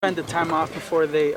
Spend the time off before they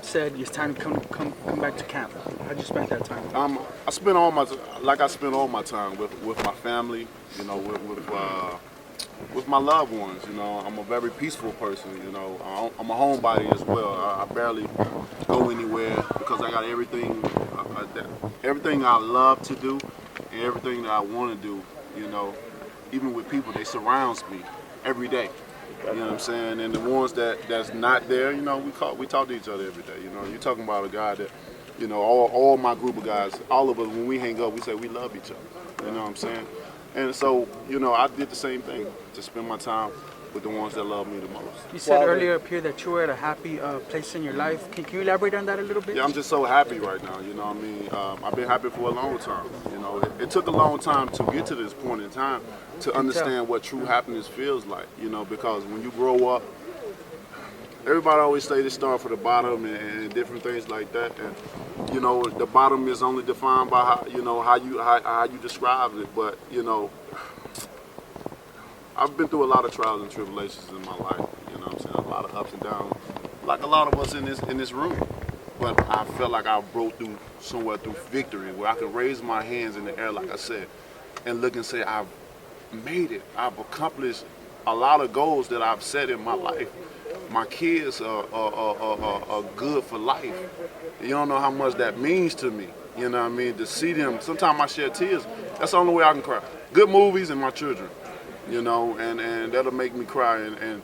said it's time to come back to camp? How'd you spend that time? I spend all my like I spend all my time with my family, you know, with my loved ones. You know, I'm a very peaceful person. You know, I'm a homebody as well. I barely go anywhere because I got everything I love to do and everything that I want to do. You know, even with people, they surrounds me every day. You know what I'm saying? And the ones that's not there, you know, we talk to each other every day. You know, you're talking about a guy that, you know, all my group of guys, all of us, when we hang up, we say we love each other. You know what I'm saying? And so, you know, I did the same thing to spend my time with the ones that love me the most. You said earlier up here that you were at a happy place in your life. Can you elaborate on that a little bit? Yeah, I'm just so happy right now. You know what I mean? I've been happy for a long time. You know, it took a long time to get to this point in time to understand what true happiness feels like. You know, because when you grow up, everybody always say they start from the bottom and different things like that. And you know, the bottom is only defined by how you describe it. But you know, I've been through a lot of trials and tribulations in my life. You know what I'm saying? A lot of ups and downs, like a lot of us in this room. But I felt like I broke through somewhere through victory, where I could raise my hands in the air, like I said, and look and say, I've made it. I've accomplished a lot of goals that I've set in my life. My kids are good for life. You don't know how much that means to me. You know what I mean? To see them, sometimes I shed tears. That's the only way I can cry. Good movies and my children. You know, and that'll make me cry. And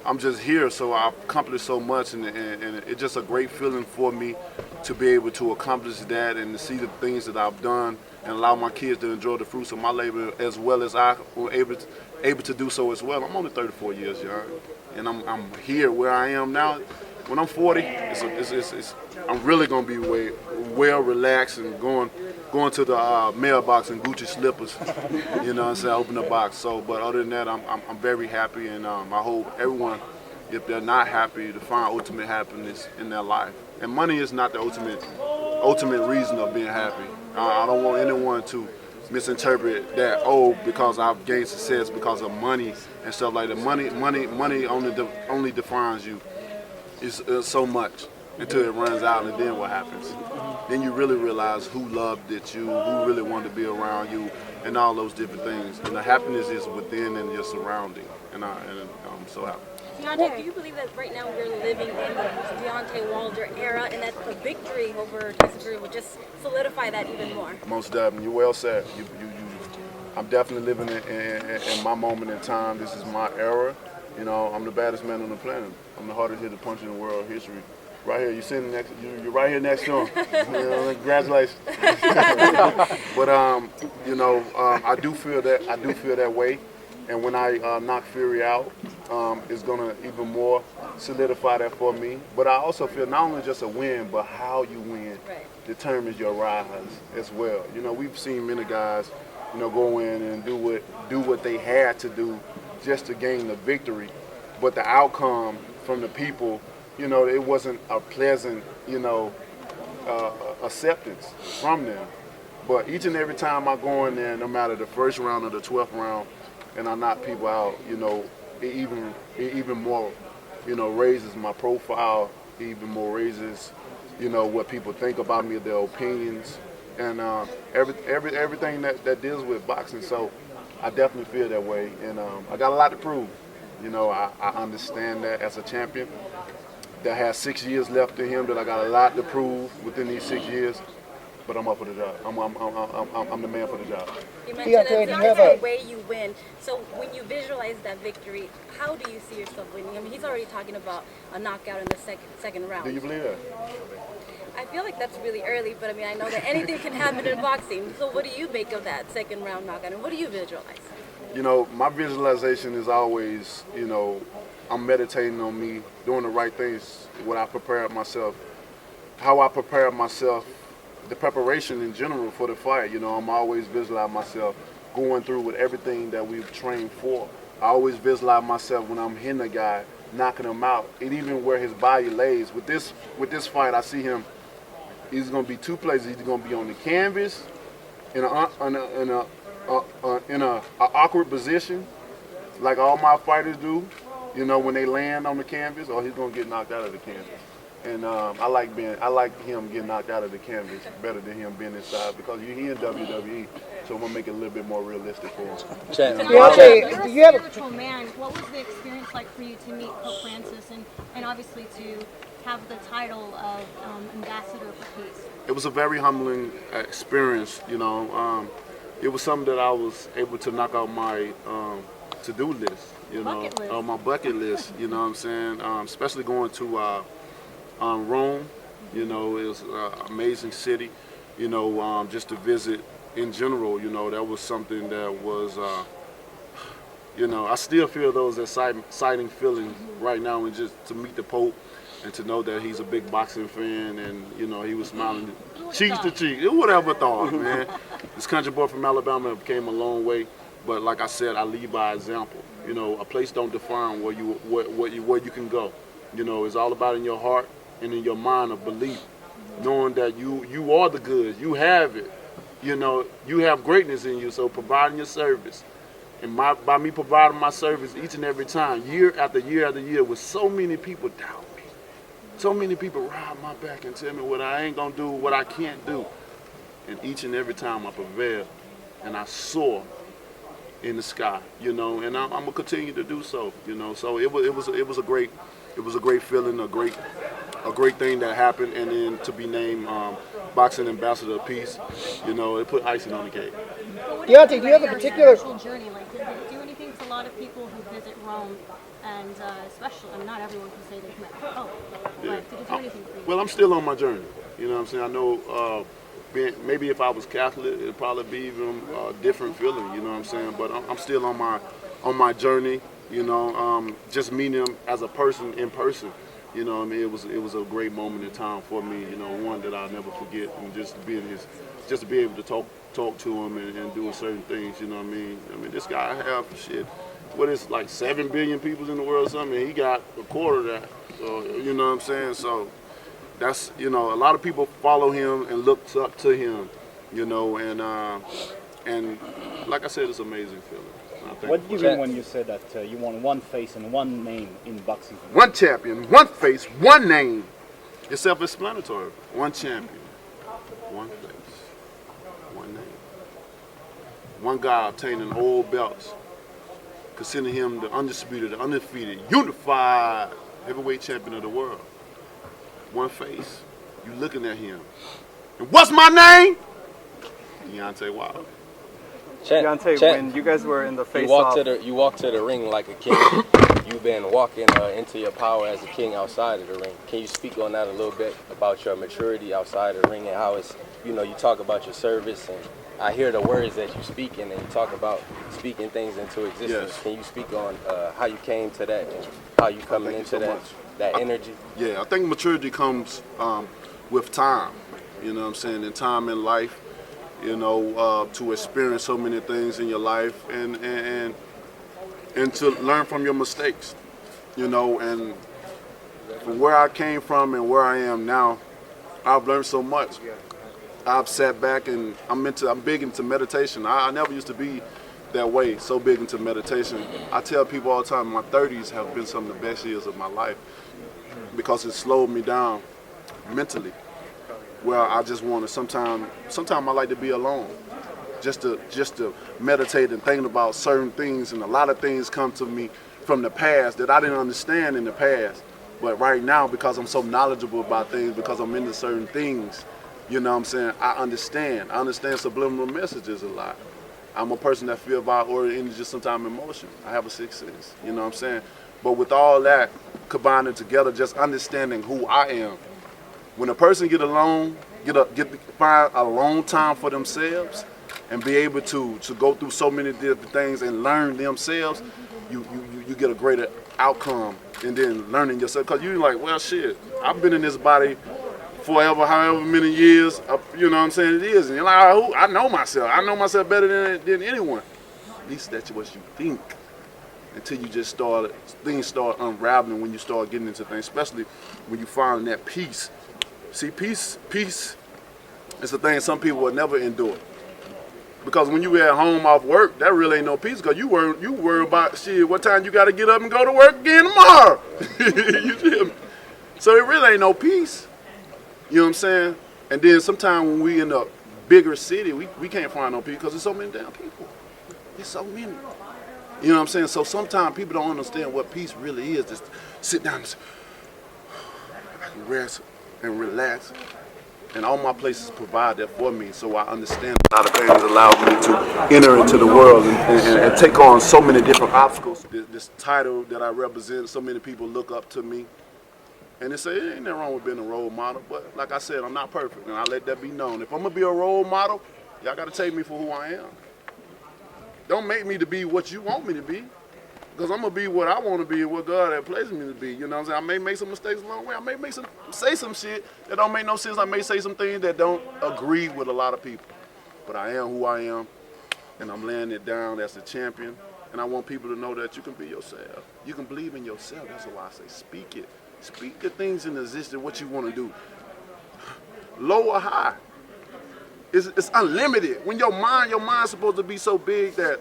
I'm just here, so I've accomplished so much, and it's just a great feeling for me to be able to accomplish that and to see the things that I've done and allow my kids to enjoy the fruits of my labor as well as I were able to do so as well. I'm only 34 years young, and I'm here where I am now. When I'm 40, I'm really gonna be well relaxed and going to the mailbox in Gucci slippers. You know what I'm saying? Open the box. So, but other than that, I'm very happy, and I hope everyone, if they're not happy, to find ultimate happiness in their life. And money is not the ultimate reason of being happy. I don't want anyone to misinterpret that, because I've gained success because of money and stuff like that. Money only defines you. It's so much until it runs out, and then what happens? Then you really realize who loved it, who really wanted to be around you, and all those different things. And the happiness is within and your surrounding, and I'm so happy. Deontay, do you believe that right now we're living in the Deontay Wilder era, and that the victory over Tyson Fury would just solidify that even more? Most definitely. You well said. I'm definitely living in my moment in time. This is my era. You know, I'm the baddest man on the planet. I'm the hardest hitter punch in the world history. Right here, you're right here next to him. You know, congratulations. But you know, I do feel that way, and when I knock Fury out, it's gonna even more solidify that for me. But I also feel not only just a win, but how you win determines your rise as well. You know, we've seen many guys, you know, go in and do what they had to do just to gain the victory, but the outcome from the people, you know, it wasn't a pleasant, you know, acceptance from them. But each and every time I go in there, no matter the first round or the 12th round, and I knock people out, you know, it even more, you know, raises my profile, even more raises, you know, what people think about me, their opinions, and everything that deals with boxing. So I definitely feel that way, and I got a lot to prove. You know, I understand that as a champion that has 6 years left in him, that I got a lot to prove within these 6 years. But I'm up for the job. I'm the man for the job. You mentioned that it's not the way you win. So when you visualize that victory, how do you see yourself winning? I mean, he's already talking about a knockout in the second round. Do you believe that? I feel like that's really early, but I mean, I know that anything can happen in boxing. So what do you make of that second round knockout, and what do you visualize? You know, my visualization is always, you know, I'm meditating on me doing the right things, what I prepared myself, how I prepared myself, the preparation in general for the fight. You know, I'm always visualizing myself going through with everything that we've trained for. I always visualize myself when I'm hitting a guy, knocking him out, and even where his body lays. With this fight, I see him. He's going to be two places. He's going to be on the canvas, in a awkward position, like all my fighters do, You know, when they land on the canvas, or he's gonna get knocked out of the canvas. And I like him getting knocked out of the canvas better than him being inside because he in WWE, so I'm gonna make it a little bit more realistic for him. Deontay, do you have a spiritual man? What was the experience like for you to meet Pope Francis and obviously to have the title of ambassador for peace? It was a very humbling experience. You know, it was something that I was able to knock out my to-do list. You know, on my bucket list. You know what I'm saying? Especially going to Rome. You know, it was an amazing city. You know, just to visit in general. You know, that was something that was. You know, I still feel those exciting feelings right now, and just to meet the Pope and to know that he's a big boxing fan, and you know, he was smiling cheek to cheek. Who would ever thought, man? This country boy from Alabama came a long way, but like I said, I lead by example. You know, a place don't define where you can go. You know, it's all about in your heart and in your mind of belief, knowing that you are the good, you have it. You know, you have greatness in you. So providing your service, and by me providing my service each and every time, year after year after year, with so many people doubt me, so many people ride my back and tell me what I ain't gonna do, what I can't do, and each and every time I prevail, and I soar in the sky, you know, and I'm gonna continue to do so, you know. So it was a great feeling, a great thing that happened, and then to be named boxing ambassador of peace, you know, it put icing on the cake. Deontay, do you have a particular journey? Like, did it do anything for a lot of people who visit Rome, and especially, I mean, not everyone can say they've met the Pope, but did it do anything for you? Well, I'm still on my journey. You know what I'm saying? I know. Maybe if I was Catholic, it'd probably be even a different feeling. You know what I'm saying? But I'm still on my journey. You know, just meeting him as a person in person. You know, I mean, it was a great moment in time for me. You know, one that I'll never forget, and just to be able to talk to him and do certain things. You know what I mean? I mean, this guy have shit. What is like 7 billion people in the world or something? And he got a quarter of that. So you know what I'm saying? So. That's, you know, a lot of people follow him and look up to him, you know, and like I said, it's an amazing feeling. What did you mean when you said that you want one face and one name in boxing? One champion, one face, one name. It's self-explanatory. One champion, one face, one name. One guy obtaining all belts, considering him the undisputed, the undefeated, unified heavyweight champion of the world. One face. You looking at him. And what's my name? Deontay Wilder. Deontay, when you guys were in the face-off, you walk to the ring like a king. You've been walking into your power as a king outside of the ring. Can you speak on that a little bit about your maturity outside of the ring and how it's, you know, you talk about your service, and I hear the words that you speak and you talk about speaking things into existence. Yes. Can you speak on how you came to that and how you coming into that energy? Yeah, I think maturity comes with time, you know what I'm saying, and time in life, you know, to experience so many things in your life and to learn from your mistakes, you know, and from where I came from and where I am now, I've learned so much. I've sat back and I'm big into meditation. I never used to be that way, so big into meditation. I tell people all the time, my 30s have been some of the best years of my life because it slowed me down mentally. Where I just want to sometimes I like to be alone, just to meditate and think about certain things, and a lot of things come to me from the past that I didn't understand in the past. But right now, because I'm so knowledgeable about things, because I'm into certain things, you know what I'm saying, I understand subliminal messages a lot. I'm a person that feels about or energy, sometimes emotion. I have a sixth sense, you know what I'm saying? But with all that combining together, just understanding who I am. When a person find a long time for themselves and be able to go through so many different things and learn themselves, you get a greater outcome. And then learning yourself, because you're like, well, shit, I've been in this body forever, however many years, you know what I'm saying, it is. And you're like, I know myself better than anyone. At least that's what you think. Until you just things start unraveling when you start getting into things, especially when you find that peace. See, peace is a thing some people will never endure. Because when you at home off work, that really ain't no peace. Because you worry about shit. What time you got to get up and go to work again tomorrow? You feel me? So it really ain't no peace. You know what I'm saying? And then sometimes when we in a bigger city, we can't find no peace because there's so many damn people. There's so many. You know what I'm saying? So sometimes people don't understand what peace really is. Just sit down and rest and relax. And all my places provide that for me, so I understand a lot of things allow me to enter into the world and take on so many different obstacles. This title that I represent, so many people look up to me. And they say, it ain't nothing wrong with being a role model, but like I said, I'm not perfect, and I let that be known. If I'm gonna be a role model, y'all gotta take me for who I am. Don't make me to be what you want me to be. Because I'm going to be what I want to be and what God has placed me to be. You know what I'm saying? I may make some mistakes along the way. I may say some shit that don't make no sense. I may say some things that don't agree with a lot of people. But I am who I am, and I'm laying it down as a champion. And I want people to know that you can be yourself. You can believe in yourself. That's why I say speak it. Speak the things in existence, what you want to do. Low or high. It's unlimited. When your mind's supposed to be so big that,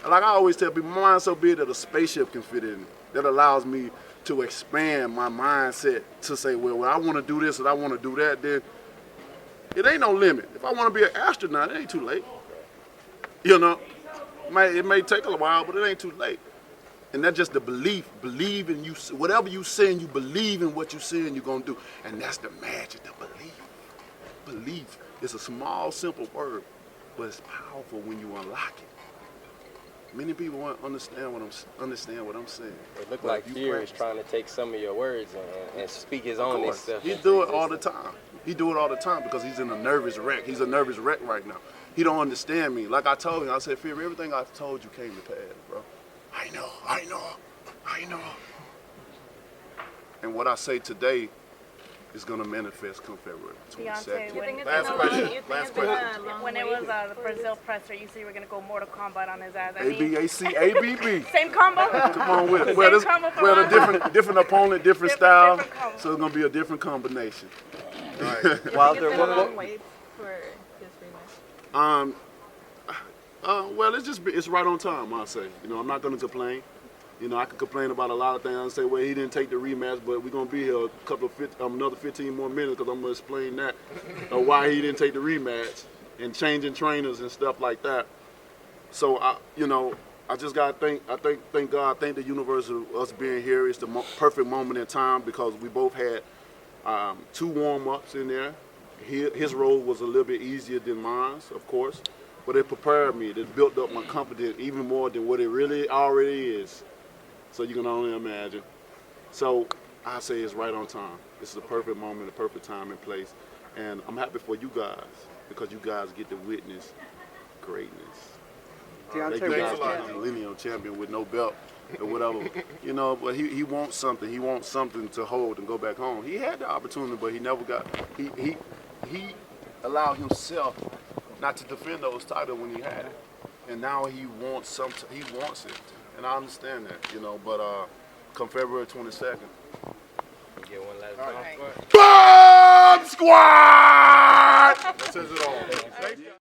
like I always tell people, my mind's so big that a spaceship can fit in it. That allows me to expand my mindset to say, well, I want to do this and I want to do that, then it ain't no limit. If I want to be an astronaut, it ain't too late. You know, it may take a while, but it ain't too late. And that's just the belief. Believe in you. Whatever you say, and you believe in what you say and you're going to do. And that's the magic, the belief. Belief is a small, simple word, but it's powerful when you unlock it. Many people won't understand what I'm saying. It looked like fear is trying to take some of your words and speak his own stuff. He do it all the time. He do it all the time because he's in a nervous wreck. He's a nervous wreck right now. He don't understand me. Like I told him, I said, Fear, everything I told you came to pass, bro. I know. And what I say today is going to manifest come February 22nd. Deontay, Last question. When it was the Brazil presser, you said you were going to go Mortal Kombat on his ass. ABAC. Same combo? Come on with it. Well, a different opponent, different style, so it's going to be a different combination. Right. Wilder, what weights for his rematch? Well, it's right on time, I say. You know, I'm not going to complain. You know, I could complain about a lot of things. I say, well, he didn't take the rematch, but we're going to be here another 15 more minutes because I'm going to explain that, why he didn't take the rematch and changing trainers and stuff like that. So, I just got to thank God, thank the universe of us being here. It's the perfect moment in time because we both had 2 warm-ups in there. His role was a little bit easier than mine, of course, but it prepared me. It built up my confidence even more than what it really already is. So you can only imagine. So I say it's right on time. This is a perfect moment, a perfect time and place. And I'm happy for you guys because you guys get to witness greatness. Deontay, They guys get a millennial champion with no belt or whatever. You know, but he wants something. He wants something to hold and go back home. He had the opportunity, but he never got. He allowed himself not to defend those titles when he had it. And now he wants something. He wants it. And I understand that, you know, but come February 22nd. Get one last round. Bomb Squad! That says it all.